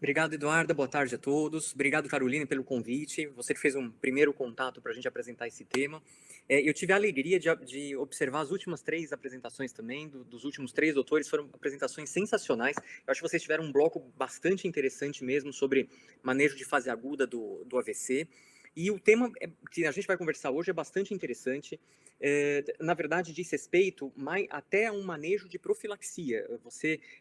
Obrigado, Eduarda. Boa tarde a todos. Obrigado, Caroline, pelo convite. Você que fez um primeiro contato para a gente apresentar esse tema. Eu tive a alegria de observar as últimas três apresentações também, dos últimos três doutores. Foram apresentações sensacionais. Eu acho que vocês tiveram um bloco bastante interessante mesmo sobre manejo de fase aguda do AVC. E o tema que a gente vai conversar hoje é bastante interessante. Na verdade, diz respeito até a um manejo de profilaxia.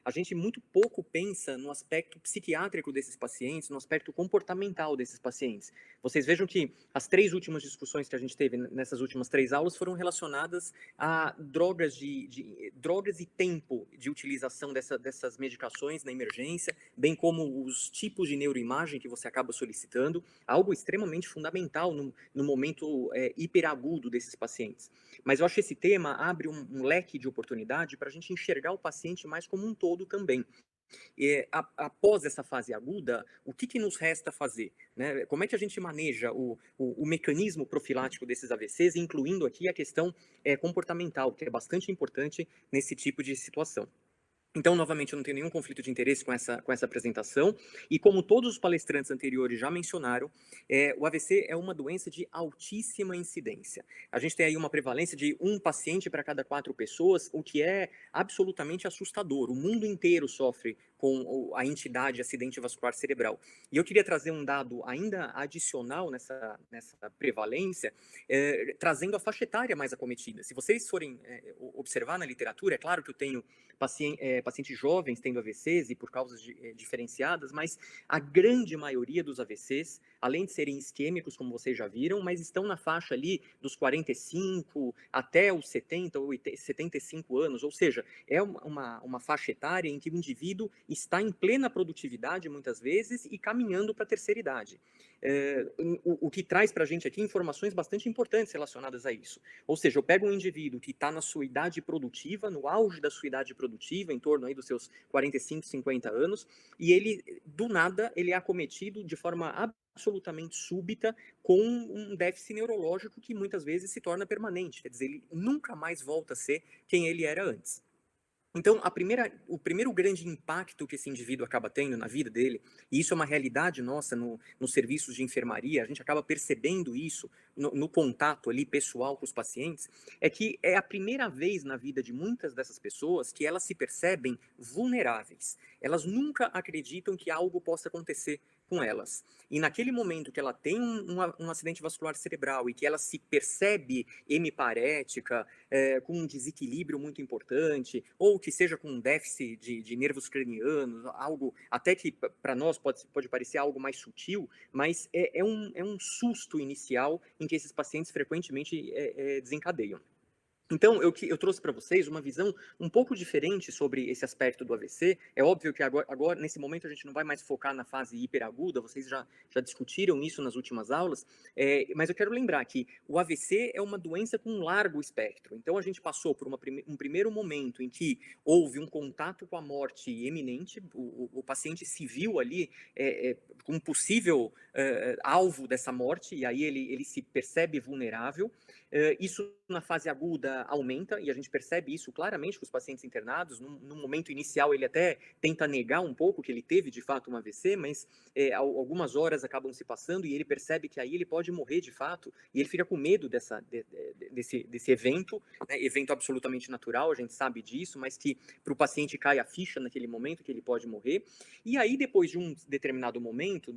A gente muito pouco pensa no aspecto psiquiátrico desses pacientes, no aspecto comportamental desses pacientes. Vocês vejam que as três últimas discussões que a gente teve nessas últimas três aulas foram relacionadas a drogas e tempo de utilização dessas medicações na emergência, bem como os tipos de neuroimagem que você acaba solicitando, algo extremamente fundamental no momento hiperagudo desses pacientes. Mas eu acho que esse tema abre um leque de oportunidade para a gente enxergar o paciente mais como um todo também. Após essa fase aguda, o que nos resta fazer? Né? Como é que a gente maneja o mecanismo profilático desses AVCs, incluindo aqui a questão comportamental, que é bastante importante nesse tipo de situação. Então, novamente, eu não tenho nenhum conflito de interesse com essa apresentação. E como todos os palestrantes anteriores já mencionaram, o AVC é uma doença de altíssima incidência. A gente tem aí uma prevalência de um paciente para cada 4 pessoas, o que é absolutamente assustador. O mundo inteiro sofre com a entidade acidente vascular cerebral. E eu queria trazer um dado ainda adicional nessa prevalência, trazendo a faixa etária mais acometida. Se vocês forem observar na literatura, é claro que eu tenho pacientes jovens tendo AVCs e por causas diferenciadas, mas a grande maioria dos AVCs, além de serem isquêmicos, como vocês já viram, mas estão na faixa ali dos 45 até os 70 ou 75 anos, ou seja, é uma faixa etária em que o indivíduo está em plena produtividade, muitas vezes, e caminhando para a terceira idade. O que traz para a gente aqui informações bastante importantes relacionadas a isso. Ou seja, eu pego um indivíduo que está na sua idade produtiva, no auge da sua idade produtiva, em torno aí dos seus 45, 50 anos, e ele, do nada, ele é acometido de forma absolutamente súbita com um déficit neurológico que muitas vezes se torna permanente, quer dizer, ele nunca mais volta a ser quem ele era antes. Então, o primeiro grande impacto que esse indivíduo acaba tendo na vida dele, e isso é uma realidade nossa nos serviços de enfermaria, a gente acaba percebendo isso no contato ali pessoal com os pacientes, é que é a primeira vez na vida de muitas dessas pessoas que elas se percebem vulneráveis. Elas nunca acreditam que algo possa acontecer com elas. E naquele momento que ela tem um acidente vascular cerebral e que ela se percebe hemiparética, com um desequilíbrio muito importante, ou que seja com um déficit de nervos cranianos, algo até que para nós pode parecer algo mais sutil, mas é um susto inicial em que esses pacientes frequentemente desencadeiam. Então, eu trouxe para vocês uma visão um pouco diferente sobre esse aspecto do AVC. É óbvio que agora, nesse momento, a gente não vai mais focar na fase hiperaguda, vocês já discutiram isso nas últimas aulas, mas eu quero lembrar que o AVC é uma doença com um largo espectro. Então, a gente passou por um primeiro momento em que houve um contato com a morte iminente, o paciente se viu ali como possível alvo dessa morte, e aí ele se percebe vulnerável. Isso na fase aguda aumenta, e a gente percebe isso claramente com os pacientes internados. No momento inicial, ele até tenta negar um pouco que ele teve de fato um AVC, mas algumas horas acabam se passando e ele percebe que aí ele pode morrer de fato, e ele fica com medo desse evento, né, evento absolutamente natural, a gente sabe disso, mas que para o paciente cai a ficha naquele momento que ele pode morrer. E aí, depois de um determinado momento,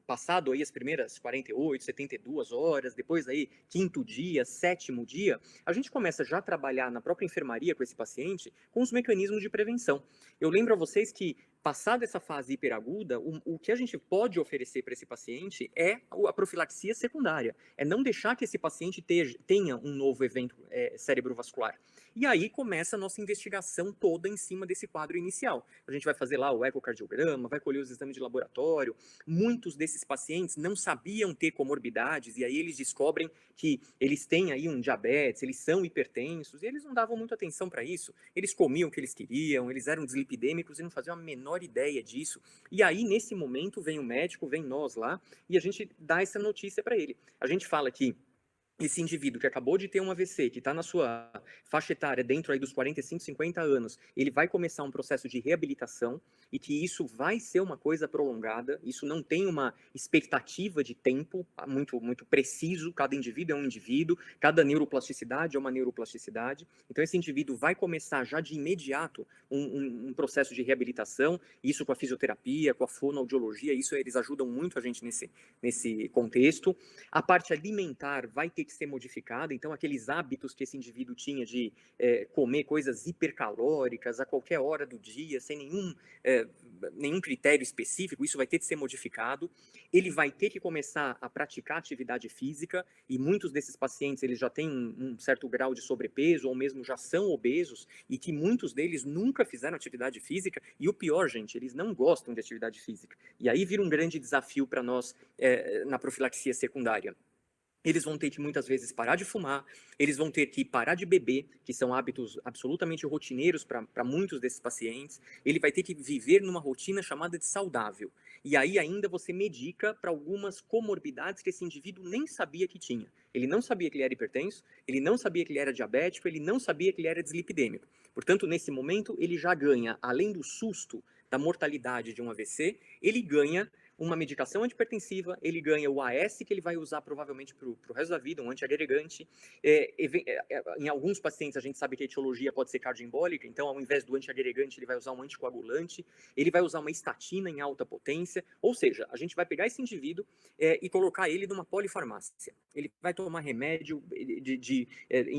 passado aí as primeiras 48, 72 horas, depois aí quinto dia, sétimo dia, a gente começa já a trabalhar na própria enfermaria com esse paciente com os mecanismos de prevenção. Eu lembro a vocês que, passada essa fase hiperaguda, o que a gente pode oferecer para esse paciente é a profilaxia secundária, é não deixar que esse paciente tenha um novo evento cerebrovascular. E aí começa a nossa investigação toda em cima desse quadro inicial. A gente vai fazer lá o ecocardiograma, vai colher os exames de laboratório. Muitos desses pacientes não sabiam ter comorbidades, e aí eles descobrem que eles têm aí um diabetes, eles são hipertensos, e eles não davam muita atenção para isso. Eles comiam o que eles queriam, eles eram dislipidêmicos e não faziam a menor ideia disso. E aí, nesse momento, vem o médico, vem nós lá, e a gente dá essa notícia para ele. A gente fala que esse indivíduo que acabou de ter um AVC, que está na sua faixa etária, dentro aí dos 45, 50 anos, ele vai começar um processo de reabilitação e que isso vai ser uma coisa prolongada, isso não tem uma expectativa de tempo muito preciso, cada indivíduo é um indivíduo, cada neuroplasticidade é uma neuroplasticidade, então esse indivíduo vai começar já de imediato um processo de reabilitação, isso com a fisioterapia, com a fonoaudiologia, isso eles ajudam muito a gente nesse contexto. A parte alimentar vai ter que ser modificada, então aqueles hábitos que esse indivíduo tinha de comer coisas hipercalóricas a qualquer hora do dia, sem nenhum critério específico, isso vai ter que ser modificado. Ele vai ter que começar a praticar atividade física, e muitos desses pacientes eles já têm um certo grau de sobrepeso, ou mesmo já são obesos, e que muitos deles nunca fizeram atividade física, e o pior, gente, eles não gostam de atividade física. E aí vira um grande desafio para nós na profilaxia secundária. Eles vão ter que muitas vezes parar de fumar, eles vão ter que parar de beber, que são hábitos absolutamente rotineiros para muitos desses pacientes. Ele vai ter que viver numa rotina chamada de saudável. E aí ainda você medica para algumas comorbidades que esse indivíduo nem sabia que tinha. Ele não sabia que ele era hipertenso, ele não sabia que ele era diabético, ele não sabia que ele era dislipidêmico. Portanto, nesse momento, ele já ganha, além do susto da mortalidade de um AVC, ele ganha uma medicação antipertensiva, ele ganha o AS, que ele vai usar provavelmente para o resto da vida, um antiagregante. Em alguns pacientes, a gente sabe que a etiologia pode ser cardioembólica, então, ao invés do antiagregante, ele vai usar um anticoagulante, ele vai usar uma estatina em alta potência, ou seja, a gente vai pegar esse indivíduo e colocar ele numa polifarmácia. Ele vai tomar remédio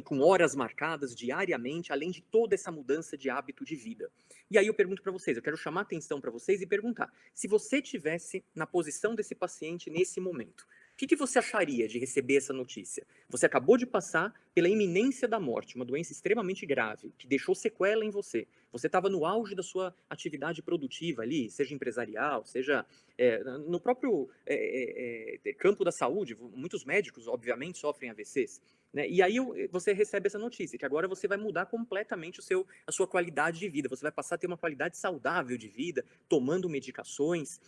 com horas marcadas diariamente, além de toda essa mudança de hábito de vida. E aí eu pergunto para vocês, eu quero chamar a atenção para vocês e perguntar, se você tivesse na posição desse paciente nesse momento, o que você acharia de receber essa notícia? Você acabou de passar pela iminência da morte, uma doença extremamente grave, que deixou sequela em você. Você estava no auge da sua atividade produtiva ali, seja empresarial, seja no próprio campo da saúde. Muitos médicos, obviamente, sofrem AVCs. Né? E aí você recebe essa notícia, que agora você vai mudar completamente a sua qualidade de vida. Você vai passar a ter uma qualidade saudável de vida, tomando medicações.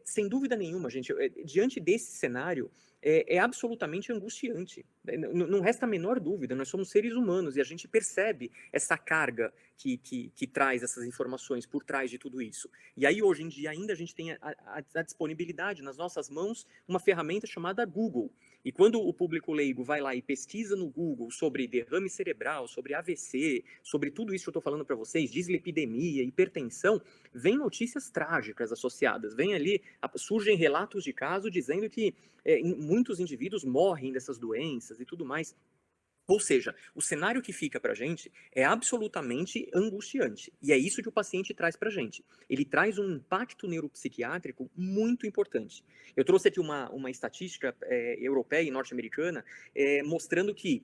Sem dúvida nenhuma, gente, diante desse cenário, é absolutamente angustiante. Não resta a menor dúvida, nós somos seres humanos e a gente percebe essa carga que traz essas informações por trás de tudo isso. E aí, hoje em dia, ainda a gente tem a disponibilidade nas nossas mãos uma ferramenta chamada Google. E quando o público leigo vai lá e pesquisa no Google sobre derrame cerebral, sobre AVC, sobre tudo isso que eu estou falando para vocês, dislipidemia, hipertensão, vem notícias trágicas associadas. Vem ali, surgem relatos de caso dizendo que muitos indivíduos morrem dessas doenças e tudo mais. Ou seja, o cenário que fica para a gente é absolutamente angustiante. E é isso que o paciente traz para a gente. Ele traz um impacto neuropsiquiátrico muito importante. Eu trouxe aqui uma estatística europeia e norte-americana mostrando que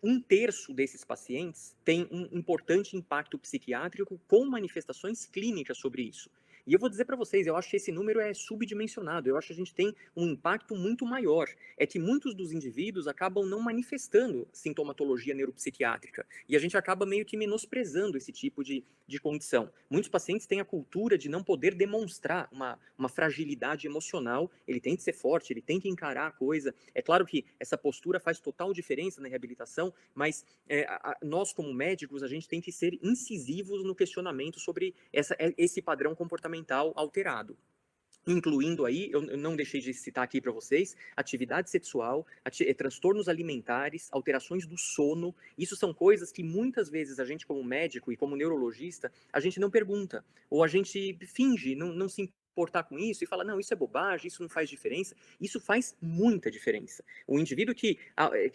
um terço desses pacientes tem um importante impacto psiquiátrico com manifestações clínicas sobre isso. E eu vou dizer para vocês, eu acho que esse número é subdimensionado, eu acho que a gente tem um impacto muito maior. É que muitos dos indivíduos acabam não manifestando sintomatologia neuropsiquiátrica, e a gente acaba meio que menosprezando esse tipo de condição. Muitos pacientes têm a cultura de não poder demonstrar uma fragilidade emocional, ele tem que ser forte, ele tem que encarar a coisa. É claro que essa postura faz total diferença na reabilitação, mas nós como médicos, a gente tem que ser incisivos no questionamento sobre esse padrão comportamental alterado, incluindo aí, eu não deixei de citar aqui para vocês, atividade sexual, transtornos alimentares, alterações do sono. Isso são coisas que muitas vezes a gente, como médico e como neurologista, a gente não pergunta, ou a gente finge, não se importar com isso e fala, não, isso é bobagem, isso não faz diferença. Isso faz muita diferença. O indivíduo que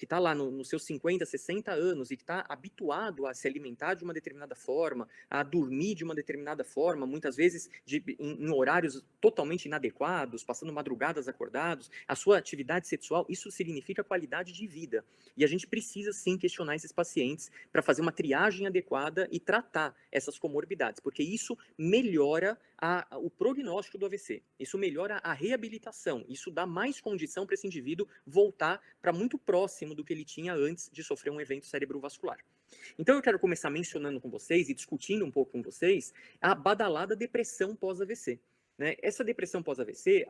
está lá nos seus 50, 60 anos e que está habituado a se alimentar de uma determinada forma, a dormir de uma determinada forma, muitas vezes em horários totalmente inadequados, passando madrugadas acordados, a sua atividade sexual, isso significa qualidade de vida. E a gente precisa sim questionar esses pacientes para fazer uma triagem adequada e tratar essas comorbidades, porque isso melhora o prognóstico do AVC, isso melhora a reabilitação, isso dá mais condição para esse indivíduo voltar para muito próximo do que ele tinha antes de sofrer um evento cerebrovascular. Então eu quero começar mencionando com vocês e discutindo um pouco com vocês a badalada depressão pós-AVC. né? Essa depressão pós-AVC,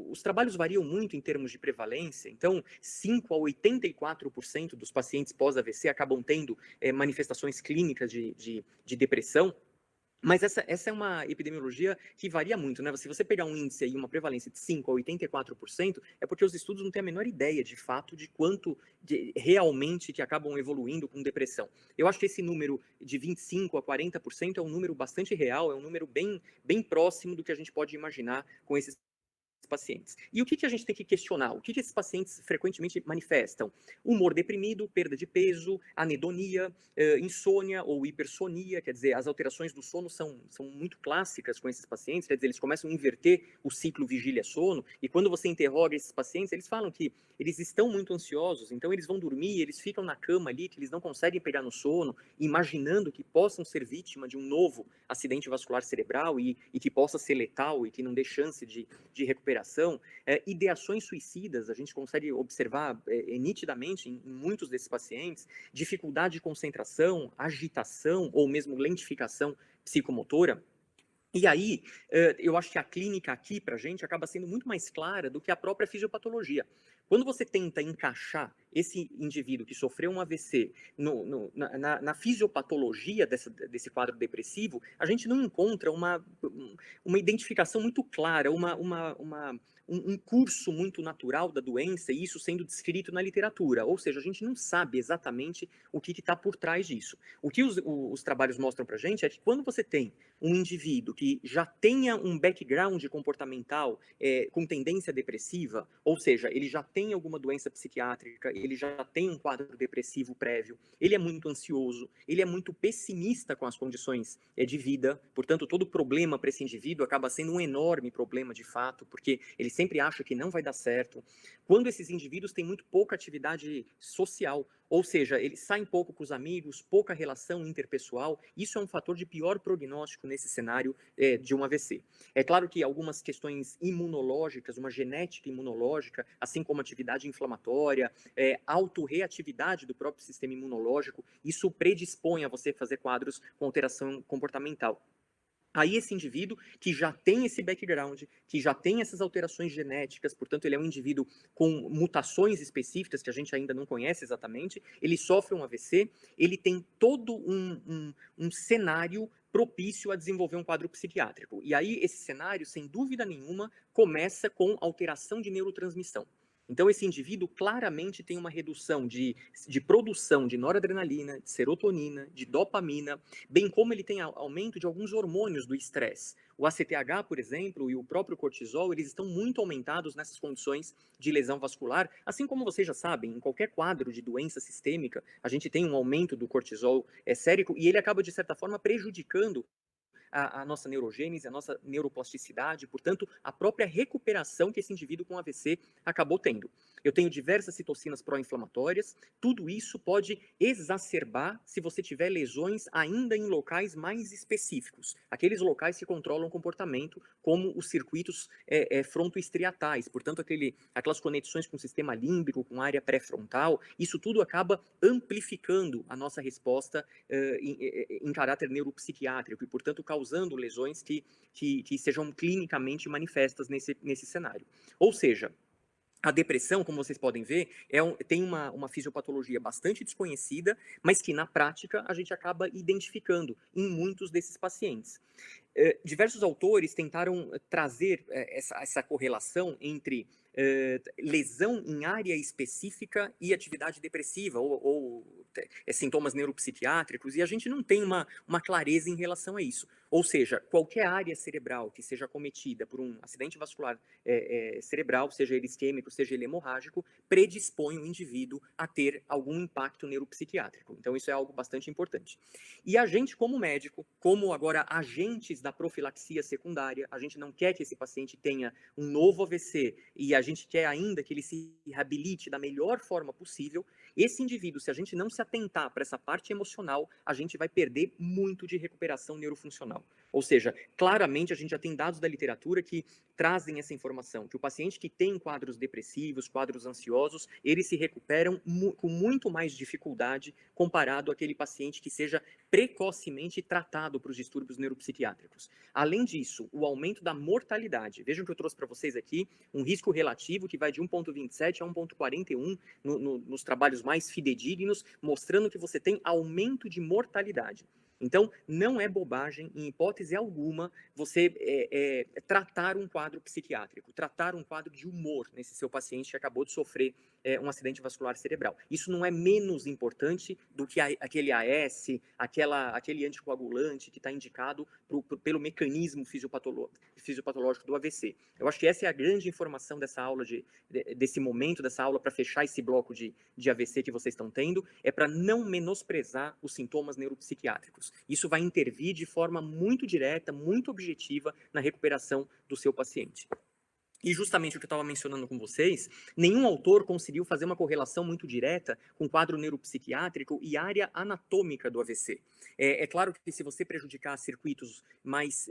os trabalhos variam muito em termos de prevalência, então 5 a 84% dos pacientes pós-AVC acabam tendo manifestações clínicas de depressão. Mas essa é uma epidemiologia que varia muito, né? Se você pegar um índice aí, uma prevalência de 5 a 84%, é porque os estudos não têm a menor ideia, de fato, de quanto realmente que acabam evoluindo com depressão. Eu acho que esse número de 25 a 40% é um número bastante real, é um número bem próximo do que a gente pode imaginar com esses pacientes. E o que a gente tem que questionar? O que esses pacientes frequentemente manifestam? Humor deprimido, perda de peso, anedonia, insônia ou hipersonia, quer dizer, as alterações do sono são muito clássicas com esses pacientes, quer dizer, eles começam a inverter o ciclo vigília-sono, e quando você interroga esses pacientes, eles falam que eles estão muito ansiosos, então eles vão dormir, eles ficam na cama ali, que eles não conseguem pegar no sono, imaginando que possam ser vítima de um novo acidente vascular cerebral e que possa ser letal e que não dê chance de recuperação. Ideações suicidas, a gente consegue observar nitidamente em muitos desses pacientes, dificuldade de concentração, agitação ou mesmo lentificação psicomotora. E aí, eu acho que a clínica aqui, para a gente, acaba sendo muito mais clara do que a própria fisiopatologia. Quando você tenta encaixar esse indivíduo que sofreu um AVC na fisiopatologia desse quadro depressivo, a gente não encontra uma identificação muito clara, um curso muito natural da doença, e isso sendo descrito na literatura. Ou seja, a gente não sabe exatamente o que está por trás disso. O que os trabalhos mostram para a gente é que quando você tem um indivíduo que já tenha um background comportamental com tendência depressiva, ou seja, ele já tem alguma doença psiquiátrica, ele já tem um quadro depressivo prévio, ele é muito ansioso, ele é muito pessimista com as condições de vida, portanto, todo problema para esse indivíduo acaba sendo um enorme problema de fato, porque ele sempre acha que não vai dar certo. Quando esses indivíduos têm muito pouca atividade social, ou seja, eles saem pouco com os amigos, pouca relação interpessoal, isso é um fator de pior prognóstico nesse cenário de um AVC. É claro que algumas questões imunológicas, uma genética imunológica, assim como atividade inflamatória, autorreatividade do próprio sistema imunológico, isso predispõe a você fazer quadros com alteração comportamental. Aí esse indivíduo que já tem esse background, que já tem essas alterações genéticas, portanto ele é um indivíduo com mutações específicas que a gente ainda não conhece exatamente, ele sofre um AVC, ele tem todo um cenário propício a desenvolver um quadro psiquiátrico. E aí esse cenário, sem dúvida nenhuma, começa com alteração de neurotransmissão. Então, esse indivíduo claramente tem uma redução de produção de noradrenalina, de serotonina, de dopamina, bem como ele tem aumento de alguns hormônios do estresse. O ACTH, por exemplo, e o próprio cortisol, eles estão muito aumentados nessas condições de lesão vascular, assim como vocês já sabem, em qualquer quadro de doença sistêmica, a gente tem um aumento do cortisol sérico e ele acaba, de certa forma, prejudicando a nossa neurogênese, a nossa neuroplasticidade, portanto, a própria recuperação que esse indivíduo com AVC acabou tendo. Eu tenho diversas citocinas pró-inflamatórias, tudo isso pode exacerbar se você tiver lesões ainda em locais mais específicos, aqueles locais que controlam o comportamento, como os circuitos frontoestriatais, portanto, aquelas conexões com o sistema límbico, com a área pré-frontal, isso tudo acaba amplificando a nossa resposta em caráter neuropsiquiátrico e, portanto, causando lesões que sejam clinicamente manifestas nesse cenário. Ou seja, a depressão, como vocês podem ver, tem uma fisiopatologia bastante desconhecida, mas que na prática a gente acaba identificando em muitos desses pacientes. Diversos autores tentaram trazer essa correlação entre lesão em área específica e atividade depressiva ou sintomas neuropsiquiátricos, e a gente não tem uma clareza em relação a isso. Ou seja, qualquer área cerebral que seja acometida por um acidente vascular cerebral, seja ele isquêmico, seja ele hemorrágico, predispõe o indivíduo a ter algum impacto neuropsiquiátrico. Então isso é algo bastante importante. E a gente, como médico, como agora agentes da profilaxia secundária, a gente não quer que esse paciente tenha um novo AVC e a gente quer ainda que ele se reabilite da melhor forma possível. Esse indivíduo, se a gente não se atentar para essa parte emocional, a gente vai perder muito de recuperação neurofuncional. funcional. Ou seja, claramente a gente já tem dados da literatura que trazem essa informação, que o paciente que tem quadros depressivos, quadros ansiosos, eles se recuperam com muito mais dificuldade comparado àquele paciente que seja precocemente tratado para os distúrbios neuropsiquiátricos. Além disso, o aumento da mortalidade. Vejam que eu trouxe para vocês aqui um risco relativo que vai de 1,27 a 1,41 nos trabalhos mais fidedignos, mostrando que você tem aumento de mortalidade. Então, não é bobagem, em hipótese alguma, você tratar um quadro psiquiátrico, tratar um quadro de humor nesse seu paciente que acabou de sofrer um acidente vascular cerebral. Isso não é menos importante do que aquele AS, aquele anticoagulante que está indicado pelo mecanismo fisiopatológico do AVC. Eu acho que essa é a grande informação dessa aula, desse momento, dessa aula para fechar esse bloco de AVC que vocês estão tendo, é para não menosprezar os sintomas neuropsiquiátricos. Isso vai intervir de forma muito direta, muito objetiva na recuperação do seu paciente. E justamente o que eu estava mencionando com vocês, nenhum autor conseguiu fazer uma correlação muito direta com o quadro neuropsiquiátrico e área anatômica do AVC. É claro que se você prejudicar circuitos mais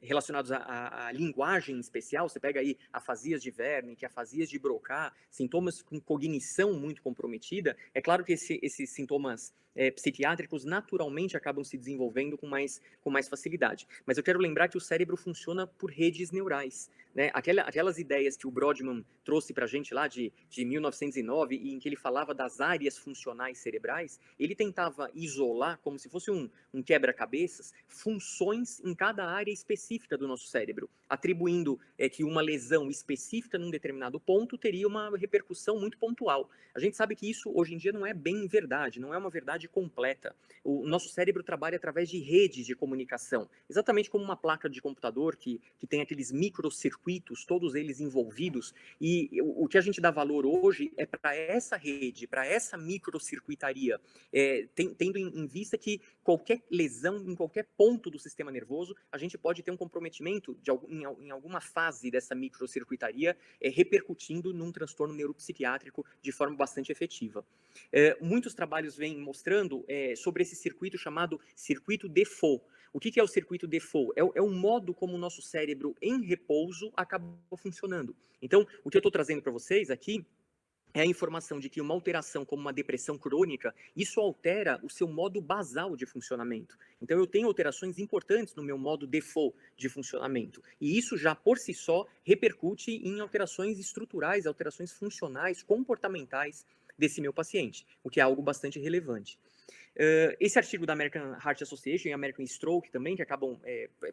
relacionados à linguagem especial, você pega aí afasias de Wernicke, afasias de Broca, sintomas com cognição muito comprometida, é claro que esses sintomas psiquiátricos naturalmente acabam se desenvolvendo com mais facilidade. Mas eu quero lembrar que o cérebro funciona por redes neurais, né? Aquelas ideias que o Brodmann trouxe para a gente lá de 1909, e em que ele falava das áreas funcionais cerebrais, ele tentava isolar, como se fosse um quebra-cabeças, funções em cada área específica do nosso cérebro, atribuindo que uma lesão específica num determinado ponto teria uma repercussão muito pontual. A gente sabe que isso hoje em dia não é bem verdade, não é uma verdade completa. O nosso cérebro trabalha através de redes de comunicação, exatamente como uma placa de computador que tem aqueles microcircuitos, todos eles envolvidos, e o que a gente dá valor hoje é para essa rede, para essa microcircuitaria, tendo em vista que qualquer lesão em qualquer ponto do sistema nervoso, a gente pode ter um comprometimento em alguma fase dessa microcircuitaria, repercutindo num transtorno neuropsiquiátrico de forma bastante efetiva. Muitos trabalhos vêm mostrando sobre esse circuito chamado circuito Default. O que é o circuito Default? É o modo como o nosso cérebro, em repouso, acaba funcionando. Então, o que eu estou trazendo para vocês aqui é a informação de que uma alteração como uma depressão crônica, isso altera o seu modo basal de funcionamento. Então eu tenho alterações importantes no meu modo default de funcionamento. E isso já por si só repercute em alterações estruturais, alterações funcionais, comportamentais desse meu paciente, o que é algo bastante relevante. Esse artigo da American Heart Association e American Stroke também, que acabam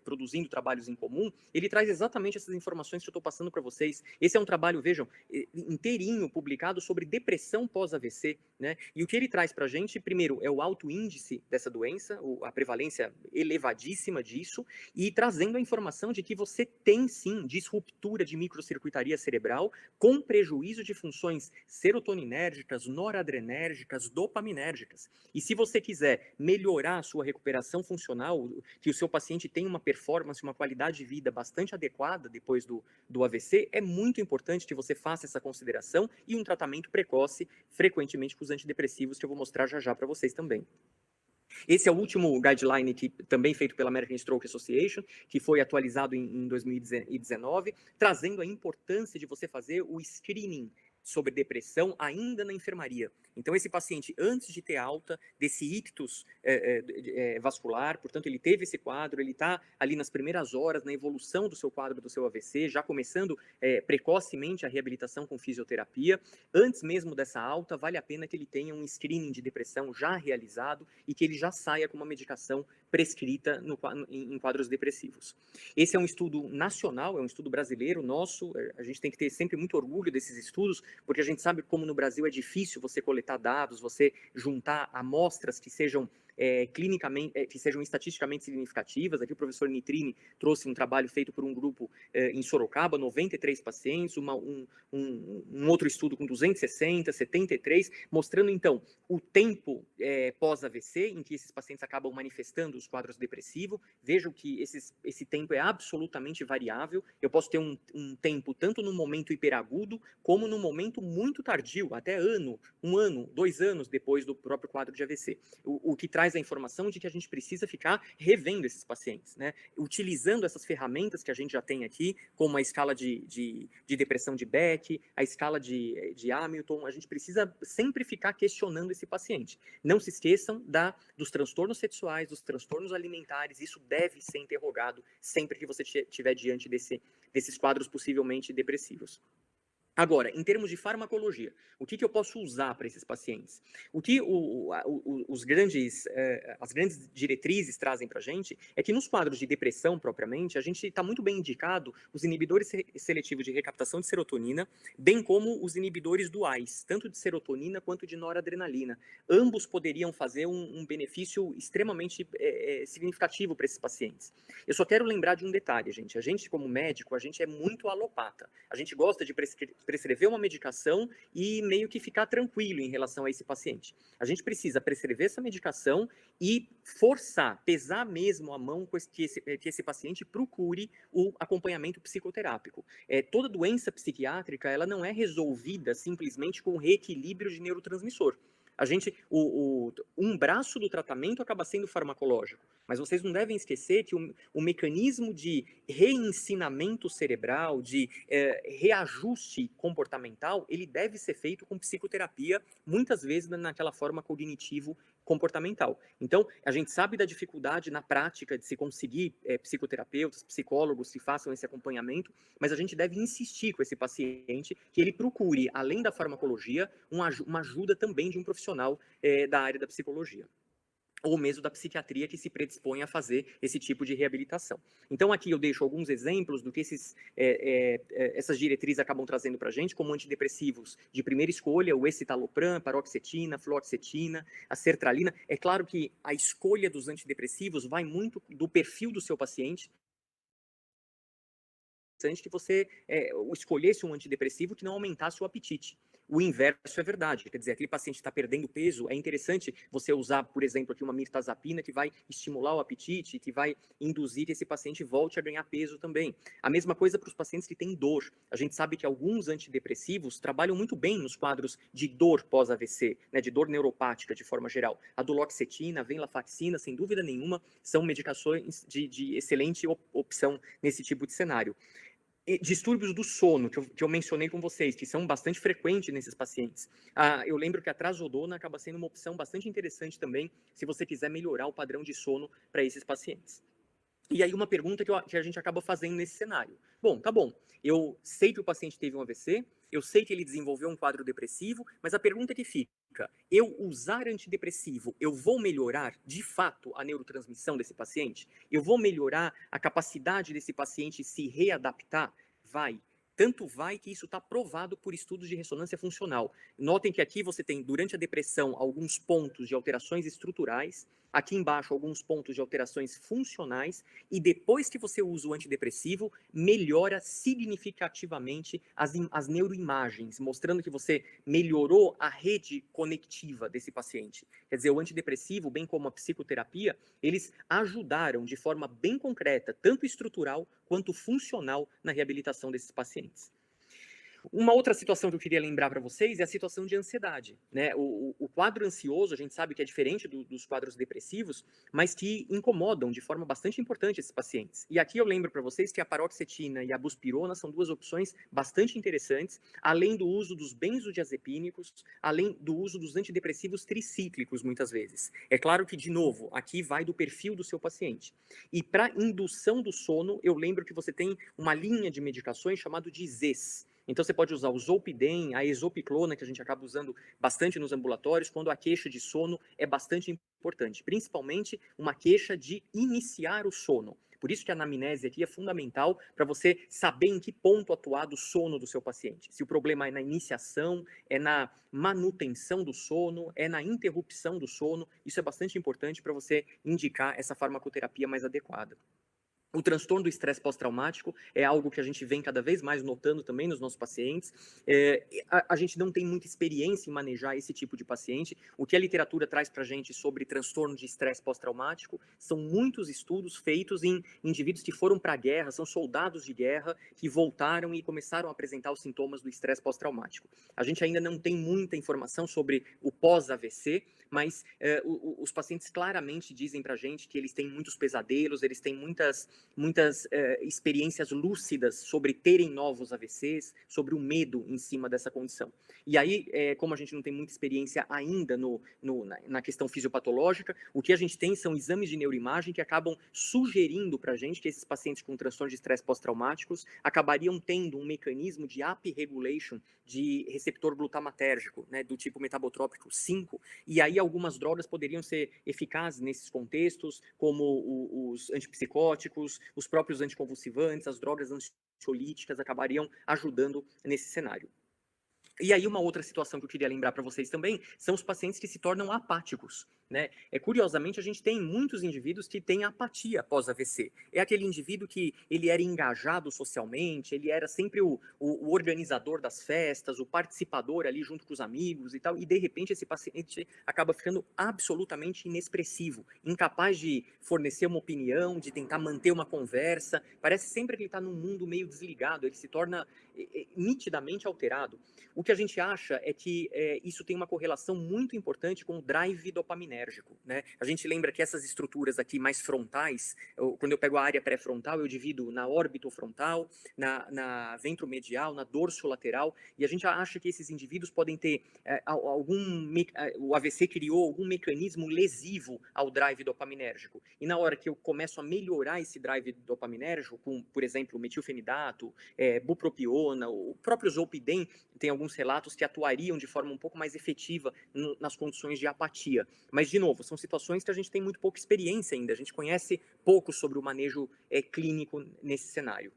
produzindo trabalhos em comum, ele traz exatamente essas informações que eu estou passando para vocês. Esse é um trabalho, vejam, inteirinho publicado sobre depressão pós-AVC, né? E o que ele traz para a gente, primeiro, é o alto índice dessa doença, a prevalência elevadíssima disso, e trazendo a informação de que você tem, sim, disruptura de microcircuitaria cerebral com prejuízo de funções serotoninérgicas, noradrenérgicas, dopaminérgicas. E se você quiser melhorar a sua recuperação funcional, que o seu paciente tenha uma performance, uma qualidade de vida bastante adequada depois do AVC, é muito importante que você faça essa consideração e um tratamento precoce, frequentemente com os antidepressivos, que eu vou mostrar já já para vocês também. Esse é o último guideline que também feito pela American Stroke Association, que foi atualizado em 2019, trazendo a importância de você fazer o screening sobre depressão ainda na enfermaria. Então, esse paciente, antes de ter alta desse ictus vascular, portanto, ele teve esse quadro, ele está ali nas primeiras horas, na evolução do seu quadro, do seu AVC, já começando precocemente a reabilitação com fisioterapia. Antes mesmo dessa alta, vale a pena que ele tenha um screening de depressão já realizado e que ele já saia com uma medicação prescrita em quadros depressivos. Esse é um estudo nacional, é um estudo brasileiro nosso, a gente tem que ter sempre muito orgulho desses estudos, porque a gente sabe como no Brasil é difícil você coletar dados, você juntar amostras que sejam clinicamente, que sejam estatisticamente significativas. Aqui o professor Nitrini trouxe um trabalho feito por um grupo em Sorocaba, 93 pacientes, um outro estudo com 260, 73, mostrando então o tempo pós-AVC, em que esses pacientes acabam manifestando os quadros depressivos. Vejam que esse tempo é absolutamente variável. Eu posso ter um tempo tanto no momento hiperagudo, como no momento muito tardio, até um ano, 2 anos depois do próprio quadro de AVC. O que traz traz a informação de que a gente precisa ficar revendo esses pacientes, né? Utilizando essas ferramentas que a gente já tem aqui, como a escala de depressão de Beck, a escala de Hamilton, a gente precisa sempre ficar questionando esse paciente. Não se esqueçam dos transtornos sexuais, dos transtornos alimentares, isso deve ser interrogado sempre que você estiver diante desses quadros possivelmente depressivos. Agora, em termos de farmacologia, o que eu posso usar para esses pacientes? O que as grandes diretrizes trazem para a gente é que nos quadros de depressão propriamente, a gente está muito bem indicado os inibidores seletivos de recaptação de serotonina, bem como os inibidores duais, tanto de serotonina quanto de noradrenalina. Ambos poderiam fazer um benefício extremamente significativo para esses pacientes. Eu só quero lembrar de um detalhe, gente. A gente, como médico, a gente é muito alopata. A gente gosta de prescrever uma medicação e meio que ficar tranquilo em relação a esse paciente. A gente precisa prescrever essa medicação e forçar, pesar mesmo a mão que esse paciente procure o acompanhamento psicoterápico. Toda doença psiquiátrica, ela não é resolvida simplesmente com reequilíbrio de neurotransmissor. Um braço do tratamento acaba sendo farmacológico, mas vocês não devem esquecer que o mecanismo de reensinamento cerebral, de reajuste comportamental, ele deve ser feito com psicoterapia, muitas vezes naquela forma cognitivo-comportamental. Então, a gente sabe da dificuldade na prática de se conseguir psicoterapeutas, psicólogos que façam esse acompanhamento, mas a gente deve insistir com esse paciente que ele procure, além da farmacologia, uma ajuda também de um profissional da área da psicologia, ou mesmo da psiquiatria que se predispõe a fazer esse tipo de reabilitação. Então, aqui eu deixo alguns exemplos do que essas diretrizes acabam trazendo para a gente, como antidepressivos de primeira escolha, o escitalopram, paroxetina, fluoxetina, a sertralina. É claro que a escolha dos antidepressivos vai muito do perfil do seu paciente, que você escolhesse um antidepressivo que não aumentasse o apetite. O inverso é verdade, quer dizer, aquele paciente está perdendo peso, é interessante você usar, por exemplo, aqui uma mirtazapina que vai estimular o apetite, que vai induzir que esse paciente volte a ganhar peso também. A mesma coisa para os pacientes que têm dor. A gente sabe que alguns antidepressivos trabalham muito bem nos quadros de dor pós-AVC, né, de dor neuropática de forma geral. A duloxetina, a venlafaxina, sem dúvida nenhuma, são medicações de excelente opção nesse tipo de cenário. Distúrbios do sono, que eu mencionei com vocês, que são bastante frequentes nesses pacientes. Eu lembro que a trazodona acaba sendo uma opção bastante interessante também, se você quiser melhorar o padrão de sono para esses pacientes. E aí uma pergunta que a gente acaba fazendo nesse cenário. Bom, tá bom, eu sei que o paciente teve um AVC, eu sei que ele desenvolveu um quadro depressivo, mas a pergunta que fica, eu usar antidepressivo, eu vou melhorar, de fato, a neurotransmissão desse paciente? Eu vou melhorar a capacidade desse paciente se readaptar? Vai. Tanto vai que isso está provado por estudos de ressonância funcional. Notem que aqui você tem, durante a depressão, alguns pontos de alterações estruturais, aqui embaixo alguns pontos de alterações funcionais, e depois que você usa o antidepressivo, melhora significativamente as neuroimagens, mostrando que você melhorou a rede conectiva desse paciente. Quer dizer, o antidepressivo, bem como a psicoterapia, eles ajudaram de forma bem concreta, tanto estrutural quanto funcional, na reabilitação desses pacientes. Uma outra situação que eu queria lembrar para vocês é a situação de ansiedade, né? O quadro ansioso, a gente sabe que é diferente dos quadros depressivos, mas que incomodam de forma bastante importante esses pacientes. E aqui eu lembro para vocês que a paroxetina e a buspirona são duas opções bastante interessantes, além do uso dos benzodiazepínicos, além do uso dos antidepressivos tricíclicos, muitas vezes. É claro que, de novo, aqui vai do perfil do seu paciente. E para indução do sono, eu lembro que você tem uma linha de medicações chamada de ZES. Então, você pode usar o Zolpidem, a exopiclona, que a gente acaba usando bastante nos ambulatórios, quando a queixa de sono é bastante importante, principalmente uma queixa de iniciar o sono. Por isso que a anamnese aqui é fundamental para você saber em que ponto atuar do sono do seu paciente. Se o problema é na iniciação, é na manutenção do sono, é na interrupção do sono, isso é bastante importante para você indicar essa farmacoterapia mais adequada. O transtorno do estresse pós-traumático é algo que a gente vem cada vez mais notando também nos nossos pacientes. A gente não tem muita experiência em manejar esse tipo de paciente. O que a literatura traz para a gente sobre transtorno de estresse pós-traumático são muitos estudos feitos em indivíduos que foram para a guerra, são soldados de guerra, que voltaram e começaram a apresentar os sintomas do estresse pós-traumático. A gente ainda não tem muita informação sobre o pós-AVC, mas os pacientes claramente dizem para a gente que eles têm muitos pesadelos, eles têm muitas experiências lúcidas sobre terem novos AVCs, sobre o medo em cima dessa condição. E aí, como a gente não tem muita experiência ainda na questão fisiopatológica, o que a gente tem são exames de neuroimagem que acabam sugerindo para a gente que esses pacientes com transtorno de estresse pós-traumáticos acabariam tendo um mecanismo de upregulation de receptor glutamatérgico, né, do tipo metabotrópico 5, e aí algumas drogas poderiam ser eficazes nesses contextos, como os antipsicóticos, os próprios anticonvulsivantes, as drogas ansiolíticas acabariam ajudando nesse cenário. E aí uma outra situação que eu queria lembrar para vocês também são os pacientes que se tornam apáticos, né? Curiosamente, a gente tem muitos indivíduos que têm apatia pós-AVC. É aquele indivíduo que ele era engajado socialmente, ele era sempre o organizador das festas, o participador ali junto com os amigos e tal, e de repente esse paciente acaba ficando absolutamente inexpressivo, incapaz de fornecer uma opinião, de tentar manter uma conversa, parece sempre que ele está num mundo meio desligado, ele se torna nitidamente alterado. O que a gente acha é que isso tem uma correlação muito importante com o drive dopaminérgico, né? A gente lembra que essas estruturas aqui mais frontais, quando eu pego a área pré-frontal, eu divido na orbitofrontal, na ventromedial, na dorsolateral, e a gente acha que esses indivíduos podem ter o AVC criou algum mecanismo lesivo ao drive dopaminérgico. E na hora que eu começo a melhorar esse drive dopaminérgico, com, por exemplo, metilfenidato, bupropiona, o próprio zolpidem, tem alguns relatos que atuariam de forma um pouco mais efetiva nas condições de apatia. Mas, de novo, são situações que a gente tem muito pouca experiência ainda, a gente conhece pouco sobre o manejo clínico nesse cenário.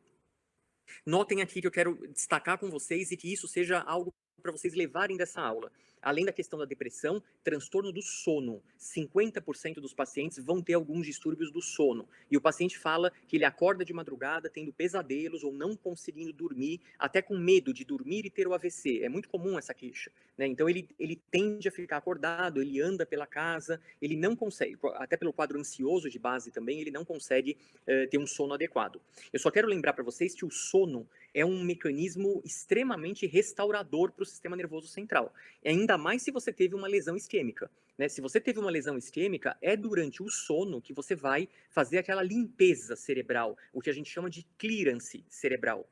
Notem aqui que eu quero destacar com vocês e que isso seja algo para vocês levarem dessa aula. Além da questão da depressão, transtorno do sono. 50% dos pacientes vão ter alguns distúrbios do sono. E o paciente fala que ele acorda de madrugada tendo pesadelos ou não conseguindo dormir, até com medo de dormir e ter o AVC. É muito comum essa queixa, né? Então ele tende a ficar acordado, ele anda pela casa, ele não consegue, até pelo quadro ansioso de base também, ele não consegue ter um sono adequado. Eu só quero lembrar para vocês que o sono é um mecanismo extremamente restaurador para o sistema nervoso central. Ainda mais se você teve uma lesão isquêmica, né? Se você teve uma lesão isquêmica, é durante o sono que você vai fazer aquela limpeza cerebral, o que a gente chama de clearance cerebral.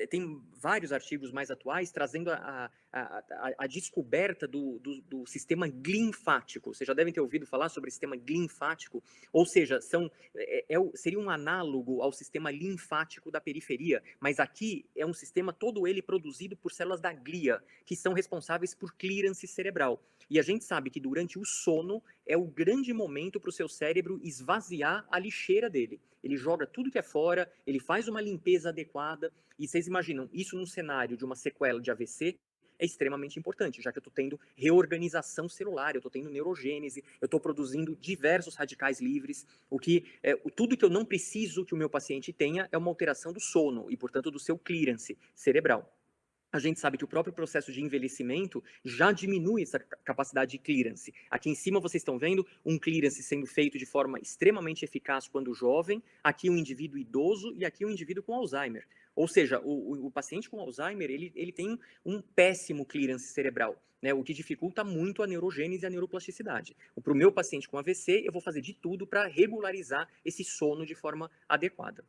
Tem vários artigos mais atuais trazendo a descoberta do sistema linfático. Vocês já devem ter ouvido falar sobre o sistema linfático, ou seja, seria um análogo ao sistema linfático da periferia, mas aqui é um sistema todo ele produzido por células da glia, que são responsáveis por clearance cerebral. E a gente sabe que durante o sono é o grande momento para o seu cérebro esvaziar a lixeira dele. Ele joga tudo que é fora, ele faz uma limpeza adequada, e vocês imaginam, isso num cenário de uma sequela de AVC, é extremamente importante, já que eu estou tendo reorganização celular, eu estou tendo neurogênese, eu estou produzindo diversos radicais livres, tudo que eu não preciso que o meu paciente tenha é uma alteração do sono e, portanto, do seu clearance cerebral. A gente sabe que o próprio processo de envelhecimento já diminui essa capacidade de clearance. Aqui em cima vocês estão vendo um clearance sendo feito de forma extremamente eficaz quando jovem, aqui um indivíduo idoso e aqui um indivíduo com Alzheimer. Ou seja, o paciente com Alzheimer, ele tem um péssimo clearance cerebral, né, o que dificulta muito a neurogênese e a neuroplasticidade. Para o meu paciente com AVC, eu vou fazer de tudo para regularizar esse sono de forma adequada.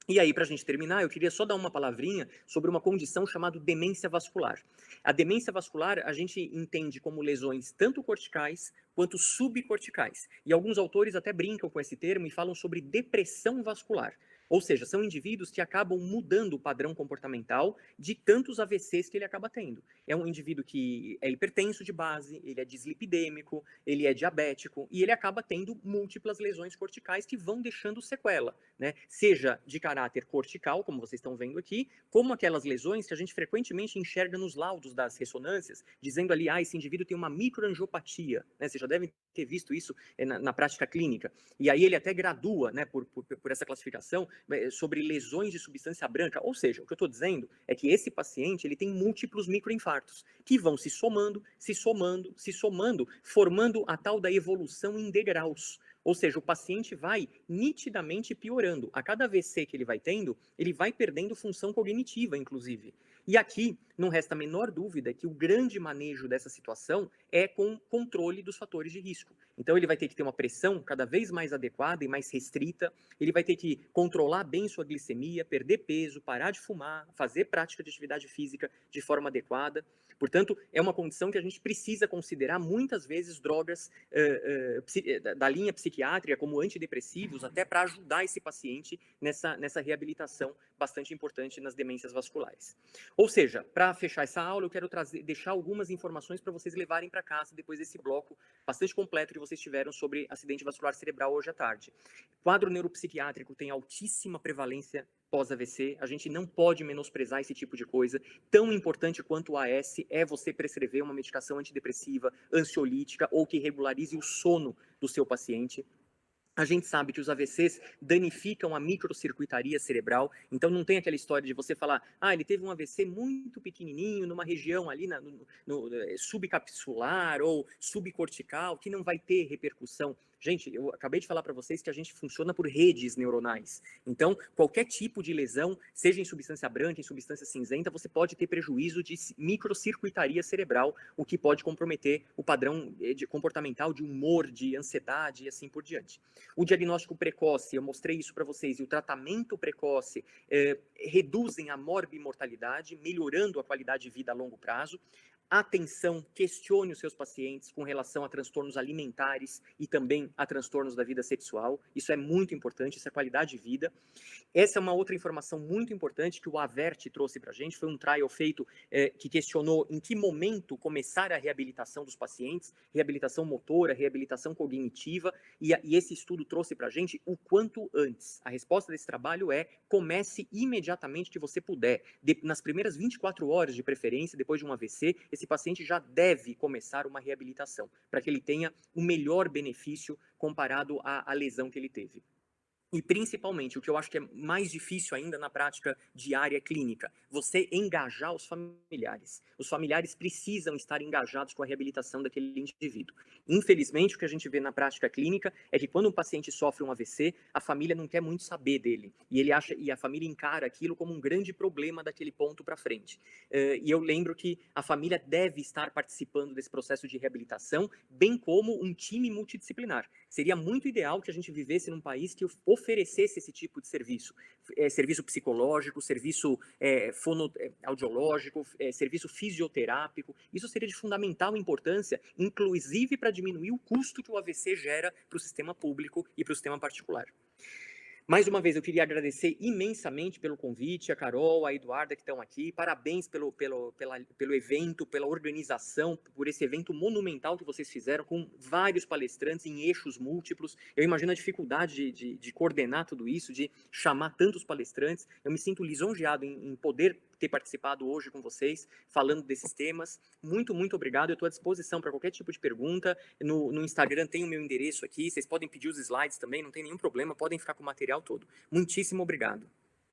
E aí, para a gente terminar, eu queria só dar uma palavrinha sobre uma condição chamada demência vascular. A demência vascular a gente entende como lesões tanto corticais quanto subcorticais. E alguns autores até brincam com esse termo e falam sobre depressão vascular. Ou seja, são indivíduos que acabam mudando o padrão comportamental de tantos AVCs que ele acaba tendo. É um indivíduo que é hipertenso de base, ele é dislipidêmico, ele é diabético e ele acaba tendo múltiplas lesões corticais que vão deixando sequela, né? Seja de caráter cortical, como vocês estão vendo aqui, como aquelas lesões que a gente frequentemente enxerga nos laudos das ressonâncias, dizendo ali, esse indivíduo tem uma microangiopatia, né? Vocês já devem ter visto isso na prática clínica. E aí ele até gradua, né, por essa classificação, sobre lesões de substância branca. Ou seja, o que eu estou dizendo é que esse paciente ele tem múltiplos microinfartos que vão se somando, se somando, se somando, formando a tal da evolução em degraus. Ou seja, o paciente vai nitidamente piorando. A cada AVC que ele vai tendo, ele vai perdendo função cognitiva, inclusive. E aqui, não resta a menor dúvida que o grande manejo dessa situação é com controle dos fatores de risco. Então, ele vai ter que ter uma pressão cada vez mais adequada e mais restrita, ele vai ter que controlar bem sua glicemia, perder peso, parar de fumar, fazer prática de atividade física de forma adequada. Portanto, é uma condição que a gente precisa considerar muitas vezes drogas da linha psiquiátrica, como antidepressivos, até para ajudar esse paciente nessa reabilitação bastante importante nas demências vasculares. Ou seja, para fechar essa aula, eu quero deixar algumas informações para vocês levarem para casa depois desse bloco bastante completo que vocês tiveram sobre acidente vascular cerebral hoje à tarde. Quadro neuropsiquiátrico tem altíssima prevalência pós-AVC, a gente não pode menosprezar esse tipo de coisa. Tão importante quanto o AS é você prescrever uma medicação antidepressiva, ansiolítica ou que regularize o sono do seu paciente. A gente sabe que os AVCs danificam a microcircuitaria cerebral, então não tem aquela história de você falar, ele teve um AVC muito pequenininho, numa região ali no subcapsular ou subcortical, que não vai ter repercussão. Gente, eu acabei de falar para vocês que a gente funciona por redes neuronais. Então, qualquer tipo de lesão, seja em substância branca, em substância cinzenta, você pode ter prejuízo de microcircuitaria cerebral, o que pode comprometer o padrão comportamental de humor, de ansiedade e assim por diante. O diagnóstico precoce, eu mostrei isso para vocês, e o tratamento precoce reduzem a morbimortalidade, melhorando a qualidade de vida a longo prazo. Atenção, questione os seus pacientes com relação a transtornos alimentares e também a transtornos da vida sexual. Isso é muito importante, isso é qualidade de vida. Essa é uma outra informação muito importante que o Avert trouxe para a gente, foi um trial feito que questionou em que momento começar a reabilitação dos pacientes, reabilitação motora, reabilitação cognitiva, e esse estudo trouxe para a gente o quanto antes. A resposta desse trabalho é: comece imediatamente que você puder. Nas primeiras 24 horas de preferência, depois de um AVC, esse paciente já deve começar uma reabilitação, para que ele tenha o melhor benefício comparado à lesão que ele teve. E, principalmente, o que eu acho que é mais difícil ainda na prática diária clínica, você engajar os familiares. Os familiares precisam estar engajados com a reabilitação daquele indivíduo. Infelizmente, o que a gente vê na prática clínica é que quando um paciente sofre um AVC, a família não quer muito saber dele. E a família encara aquilo como um grande problema daquele ponto para frente. E eu lembro que a família deve estar participando desse processo de reabilitação, bem como um time multidisciplinar. Seria muito ideal que a gente vivesse num país que oferecesse esse tipo de serviço. Serviço psicológico, serviço audiológico, serviço fisioterápico. Isso seria de fundamental importância, inclusive para diminuir o custo que o AVC gera para o sistema público e para o sistema particular. Mais uma vez, eu queria agradecer imensamente pelo convite, a Carol, a Eduarda que estão aqui. Parabéns pelo evento, pela organização, por esse evento monumental que vocês fizeram, com vários palestrantes em eixos múltiplos. Eu imagino a dificuldade de coordenar tudo isso, de chamar tantos palestrantes. Eu me sinto lisonjeado em poder ter participado hoje com vocês, falando desses temas. Muito, muito obrigado. Eu estou à disposição para qualquer tipo de pergunta. No Instagram tem o meu endereço aqui. Vocês podem pedir os slides também, não tem nenhum problema. Podem ficar com o material todo. Muitíssimo obrigado.